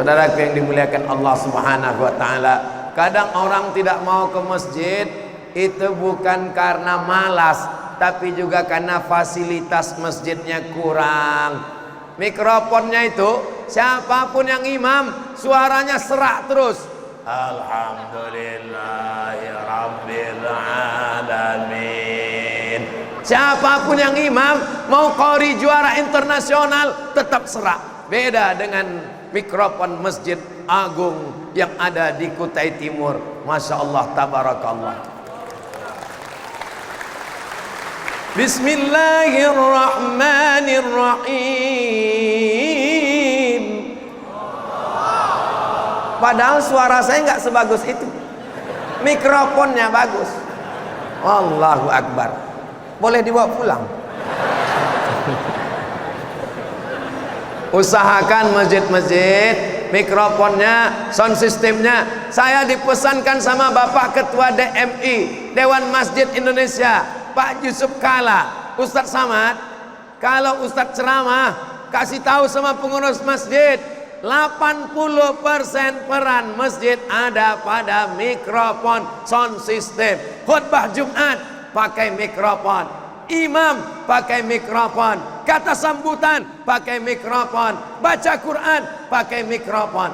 Saudara yang dimuliakan Allah Subhanahu wa taala, kadang orang tidak mau ke masjid itu bukan karena malas, tapi juga karena fasilitas masjidnya kurang. Mikrofonnya itu siapapun yang imam suaranya serak terus. Alhamdulillahirabbil alamin. Siapapun yang imam mau qori juara internasional tetap serak. Beda dengan mikrofon Masjid Agung yang ada di Kutai Timur. Masya Allah, tabarakallah. Bismillahirrahmanirrahim. Padahal suara saya nggak sebagus itu, mikrofonnya bagus. Allahu Akbar. Boleh dibawa pulang. Usahakan masjid-masjid mikrofonnya, sound systemnya. Saya dipesankan sama Bapak Ketua DMI, Dewan Masjid Indonesia, Pak Yusuf Kala, Ustadz Samad, kalau Ustadz ceramah kasih tahu sama pengurus masjid, 80% peran masjid ada pada mikrofon, sound system. Khutbah Jumat pakai mikrofon, imam pakai mikrofon, kata sambutan pakai mikrofon, baca Quran pakai mikrofon.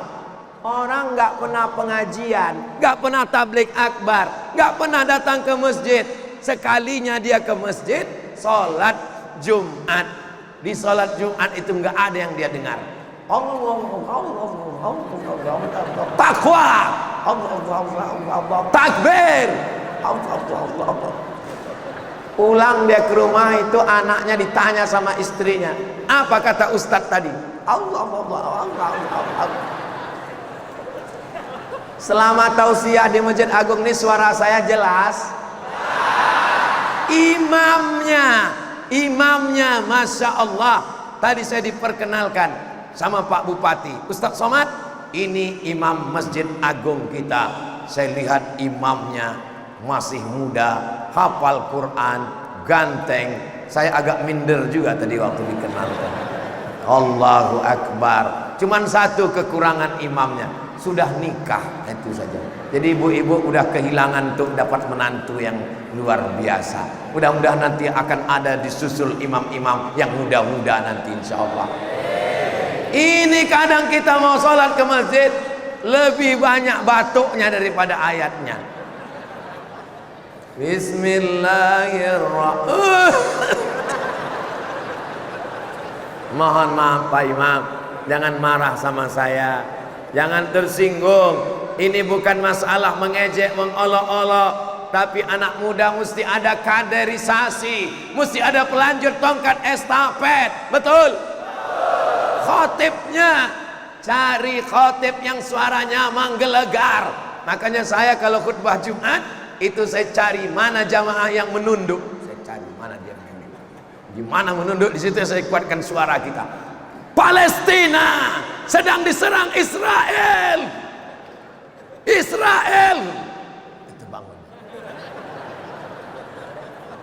Orang nggak pernah pengajian, nggak pernah tabligh akbar, nggak pernah datang ke masjid. Sekalinya dia ke masjid, sholat Jumat. Di sholat Jumat itu nggak ada yang dia dengar. Takwa, takbir. Pulang dia ke rumah itu anaknya ditanya sama istrinya, apa kata Ustadz tadi? Allah. Selama tausiah di Masjid Agung ini suara saya jelas. Imamnya Masya Allah. Tadi saya diperkenalkan sama Pak Bupati, Ustadz Somad, ini imam Masjid Agung kita. Saya lihat imamnya masih muda, hafal Quran, ganteng. Saya agak minder juga tadi waktu dikenalkan. Allahu Akbar. Cuman satu kekurangan imamnya, sudah nikah, itu saja. Jadi ibu-ibu udah kehilangan untuk dapat menantu yang luar biasa. Mudah-mudahan nanti akan ada disusul imam-imam yang muda-muda nanti insya Allah. Ini kadang kita mau sholat ke masjid lebih banyak batuknya daripada ayatnya. Bismillahirrahmanirrahim. Mohon maaf Pak Imam, jangan marah sama saya, jangan tersinggung. Ini bukan masalah mengejek, mengolok-olok, tapi anak muda mesti ada kaderisasi, mesti ada pelanjut tongkat estafet. Betul? Khotibnya, cari khotib yang suaranya menggelegar. Makanya saya kalau khutbah Jumat itu saya cari mana jamaah yang menunduk. Saya cari mana dia menunduk. Di mana menunduk, di situ saya kuatkan suara kita. Palestina sedang diserang Israel. Itu bangun.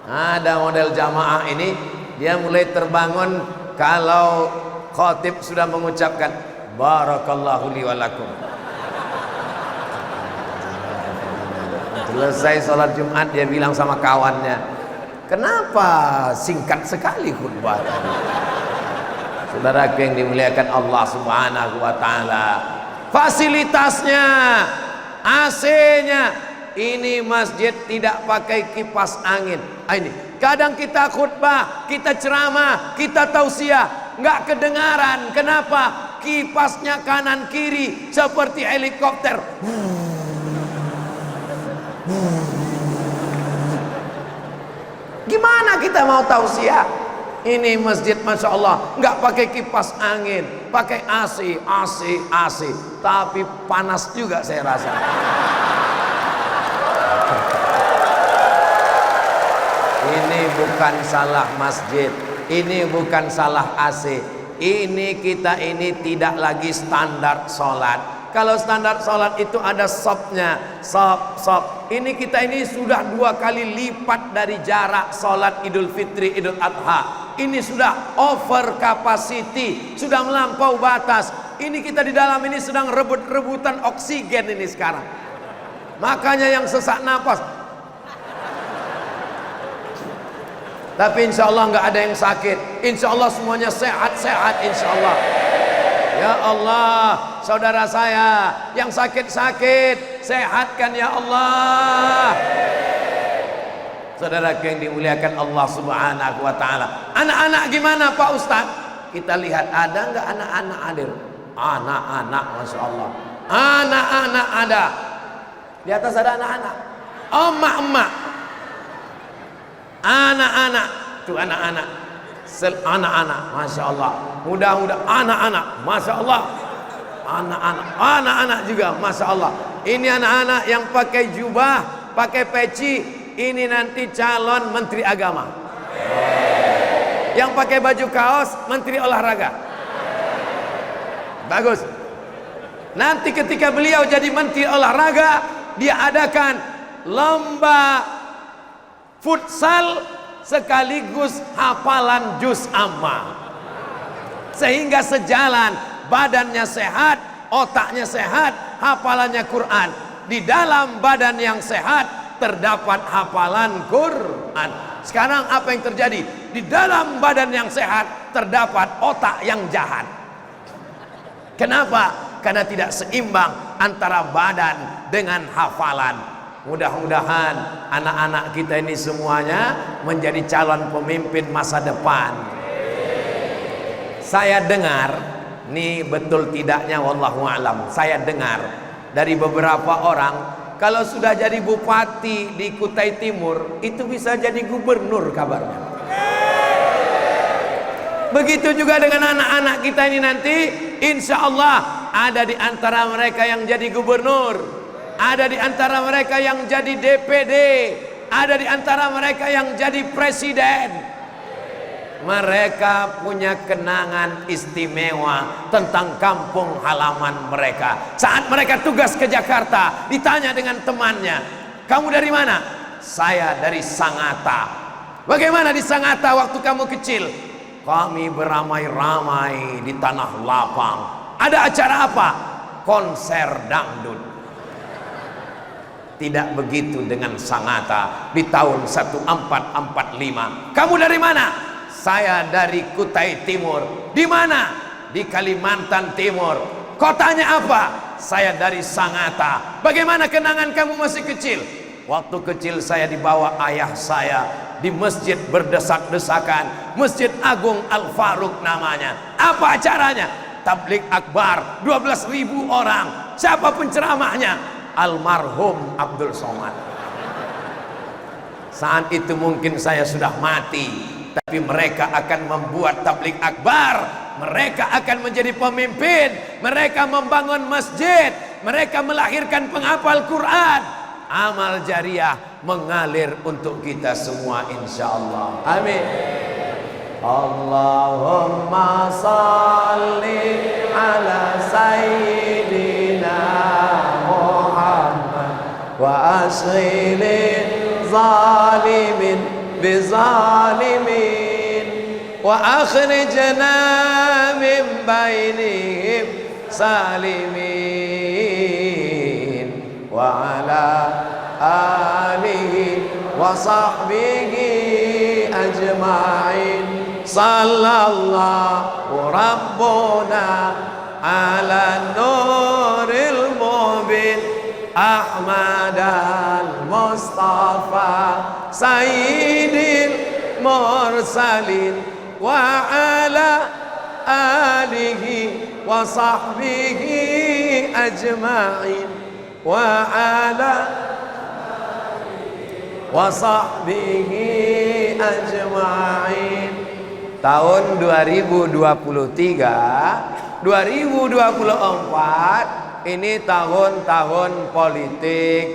Ada model jamaah ini, dia mulai terbangun kalau khotib sudah mengucapkan barakallahu li wa lakum. Selesai sholat Jumat dia bilang sama kawannya, kenapa singkat sekali khutbah tadi? Saudara yang dimuliakan Allah Subhanahu wa taala, fasilitasnya, AC-nya, ini masjid tidak pakai kipas angin. Ini kadang kita khutbah, kita ceramah, kita tausiah, nggak kedengaran. Kenapa? Kipasnya kanan kiri seperti helikopter. Gimana kita mau tausiah? Ini masjid Masya Allah nggak pakai kipas angin, pakai AC, tapi panas juga saya rasa. Ini bukan salah masjid, ini bukan salah AC, ini kita ini tidak lagi standar sholat. Kalau standar sholat itu ada sopnya, sop. Ini kita ini sudah 2 kali lipat dari jarak sholat Idul Fitri, Idul Adha. Ini sudah over capacity, sudah melampau batas. Ini kita di dalam ini sedang rebut-rebutan oksigen ini sekarang. Makanya yang sesak napas. Tapi insya Allah nggak ada yang sakit. Insya Allah semuanya sehat-sehat insya Allah. Ya Allah, saudara saya yang sakit-sakit sehatkan ya Allah. Saudara yang dimuliakan Allah Subhanahu wa taala. Anak-anak gimana Pak Ustaz? Kita lihat ada nggak anak-anak hadir? Anak-anak, masya Allah. Anak-anak ada. Di atas ada anak-anak. Emak-emak. Anak-anak. Tuh anak-anak. Anak-anak, masya Allah. Mudah-mudahan anak-anak, masya Allah. Anak-anak, anak-anak juga, masya Allah. Ini anak-anak yang pakai jubah, pakai peci. Ini nanti calon menteri agama. Yang pakai baju kaos, menteri olahraga. Bagus. Nanti ketika beliau jadi menteri olahraga, dia adakan lomba futsal sekaligus hafalan juz amma. Sehingga sejalan, badannya sehat, otaknya sehat, hafalannya Quran. Di dalam badan yang sehat terdapat hafalan Quran. Sekarang apa yang terjadi? Di dalam badan yang sehat terdapat otak yang jahat. Kenapa? Karena tidak seimbang antara badan dengan hafalan. Mudah-mudahan anak-anak kita ini semuanya menjadi calon pemimpin masa depan. Saya dengar, nih betul tidaknya wallahu alam, saya dengar dari beberapa orang, kalau sudah jadi bupati di Kutai Timur, itu bisa jadi gubernur kabarnya. Begitu juga dengan anak-anak kita ini nanti, insya Allah ada di antara mereka yang jadi gubernur, ada di antara mereka yang jadi DPD, ada di antara mereka yang jadi presiden. Mereka punya kenangan istimewa tentang kampung halaman mereka. Saat mereka tugas ke Jakarta, ditanya dengan temannya, kamu dari mana? Saya dari Sangatta. Bagaimana di Sangatta waktu kamu kecil? Kami beramai-ramai di tanah lapang. Ada acara apa? Konser dangdut. Tidak begitu dengan Sangatta di tahun 1445. Kamu dari mana? Saya dari Kutai Timur. Di mana? Di Kalimantan Timur. Kotanya apa? Saya dari Sangatta. Bagaimana kenangan kamu masih kecil? Waktu kecil saya dibawa ayah saya di masjid berdesak-desakan, Masjid Agung Al-Faruq namanya. Apa acaranya? Tablik akbar, 12.000 orang. Siapa penceramahnya? Almarhum Abdul Somad. Saat itu mungkin saya sudah mati, tapi mereka akan membuat tablik akbar. Mereka akan menjadi pemimpin. Mereka membangun masjid. Mereka melahirkan penghafal Quran. Amal jariah mengalir untuk kita semua insyaallah. Amin. Allahumma salli ala sayyidina Muhammad wa ashghil zalimin bizalimin wa akhrijna min bainihim salimin wa ala alihi wa sahbihi ajma'in. Sallallahu rabbuna ala nuril mubin Ahmad al-Mustafa sayyidil mursalin wa ala alihi wa sahbihi ajma'in wa ala wa sahbihi ajma'in. Tahun 2023 2024 ini tahun-tahun politik,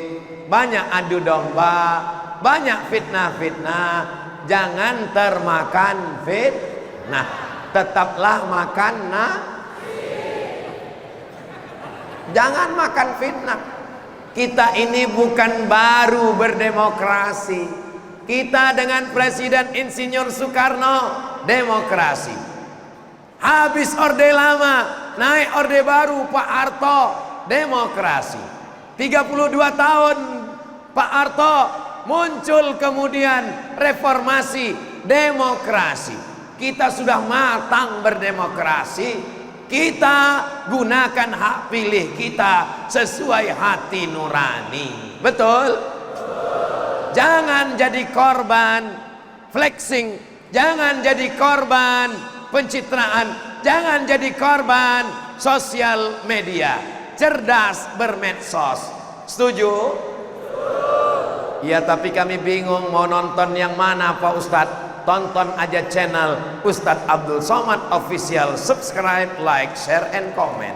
banyak adu domba, banyak fitnah-fitnah. Jangan termakan fitnah, tetaplah makan jangan makan fitnah. Kita ini bukan baru berdemokrasi. Kita dengan Presiden Insinyur Soekarno demokrasi. Habis Orde Lama naik orde baru Pak Harto, demokrasi. 32 tahun Pak Harto, muncul kemudian reformasi, demokrasi. Kita sudah matang berdemokrasi, kita gunakan hak pilih kita sesuai hati nurani. Betul? Jangan jadi korban flexing, jangan jadi korban pencitraan, jangan jadi korban sosial media. Cerdas bermedsos. Setuju? Ya, tapi kami bingung mau nonton yang mana Pak Ustadz. Tonton aja channel Ustadz Abdul Somad Official. Subscribe, like, share, and comment.